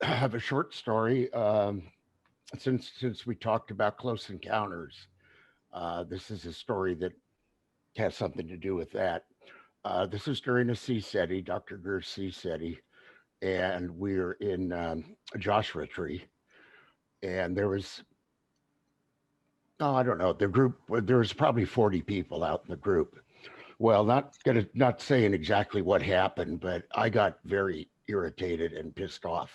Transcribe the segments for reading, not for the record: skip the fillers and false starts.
have a short story. Since we talked about close encounters, this is a story that has something to do with that. This is during a sea SETI, Dr. Greer's sea SETI, and we're in a Joshua tree, and there was, oh, I don't know, the group. There was probably 40 people out in the group. Well, not saying exactly what happened, but I got very irritated and pissed off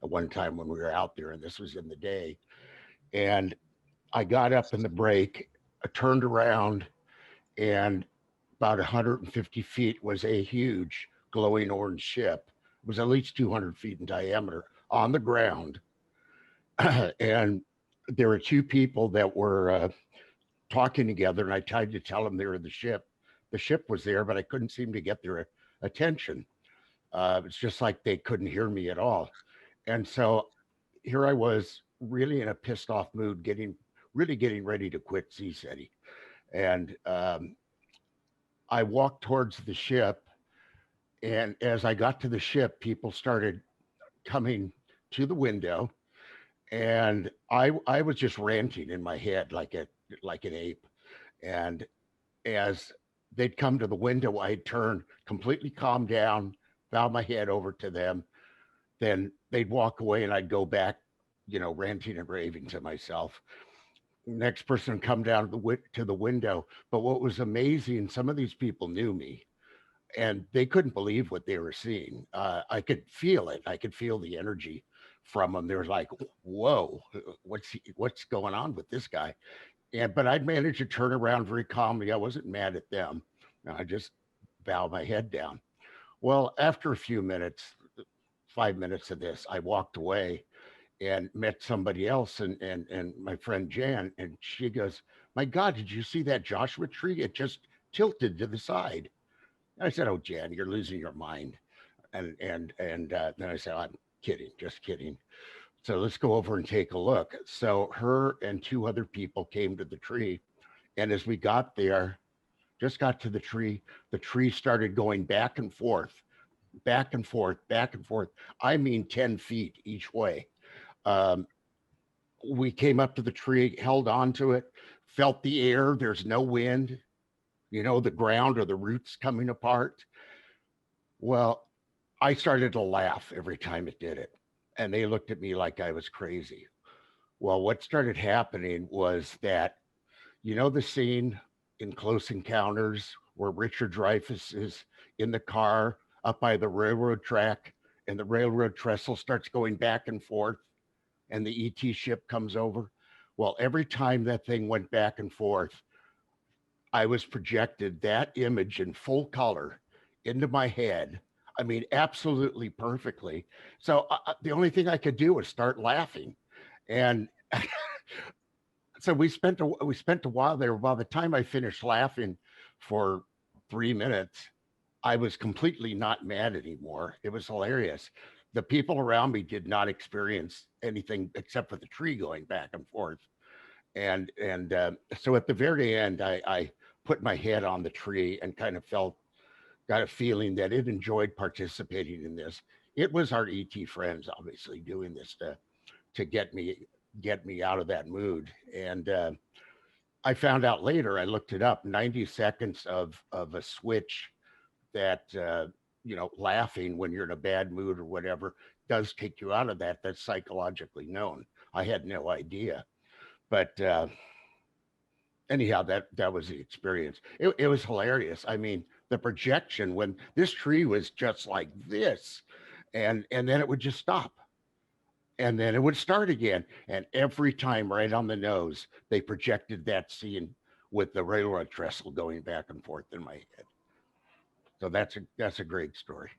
at one time when we were out there, and this was in the day. And I got up in the break, I turned around, and about 150 feet was a huge glowing orange ship. It was at least 200 feet in diameter on the ground. And there were two people that were talking together, and I tried to tell them they were the ship. The ship was there, but I couldn't seem to get their attention. It's just like they couldn't hear me at all. And so here I was, really in a pissed off mood, getting ready to quit CSETI. And I walked towards the ship, and as I got to the ship, people started coming to the window, and I was just ranting in my head like an ape. And as they'd come to the window, I'd turn, completely calm down, bow my head over to them. Then they'd walk away, and I'd go back, ranting and raving to myself. Next person would come down to the window. But what was amazing, some of these people knew me, and they couldn't believe what they were seeing. I could feel it. I could feel the energy from them. They were like, "Whoa, what's going on with this guy?" And but I'd managed to turn around very calmly. I wasn't mad at them. I just bowed my head down. Well, after a few minutes, 5 minutes of this, I walked away and met somebody else, and my friend Jan, and she goes, "My God, did you see that Joshua tree? It just tilted to the side." And I said, "Oh, Jan, you're losing your mind." And then I said, "I'm kidding, just kidding." So let's go over and take a look. So her and two other people came to the tree, and as we got there, just got to the tree started going back and forth, back and forth, back and forth. I mean, 10 feet each way. Um, we came up to the tree, held on to it, felt the air. There's no wind, the ground or the roots coming apart. Well, I started to laugh every time it did it. And they looked at me like I was crazy. Well, what started happening was that, the scene in Close Encounters where Richard Dreyfuss is in the car up by the railroad track, and the railroad trestle starts going back and forth, and the ET ship comes over? Well, every time that thing went back and forth, I was projected that image in full color into my head. I mean, absolutely perfectly. So the only thing I could do was start laughing, and so we spent a while there. By the time I finished laughing for 3 minutes, I was completely not mad anymore. It was hilarious. The people around me did not experience anything except for the tree going back and forth. And so at the very end, I put my head on the tree and kind of got a feeling that it enjoyed participating in this. It was our ET friends, obviously, doing this to get me out of that mood. And I found out later. I looked it up. 90 seconds of a switch that laughing when you're in a bad mood or whatever does take you out of that. That's psychologically known. I had no idea, but anyhow, that was the experience. It was hilarious. I mean, the projection when this tree was just like this, and then it would just stop, and then it would start again, and every time right on the nose they projected that scene with the railroad trestle going back and forth in my head. So that's a great story.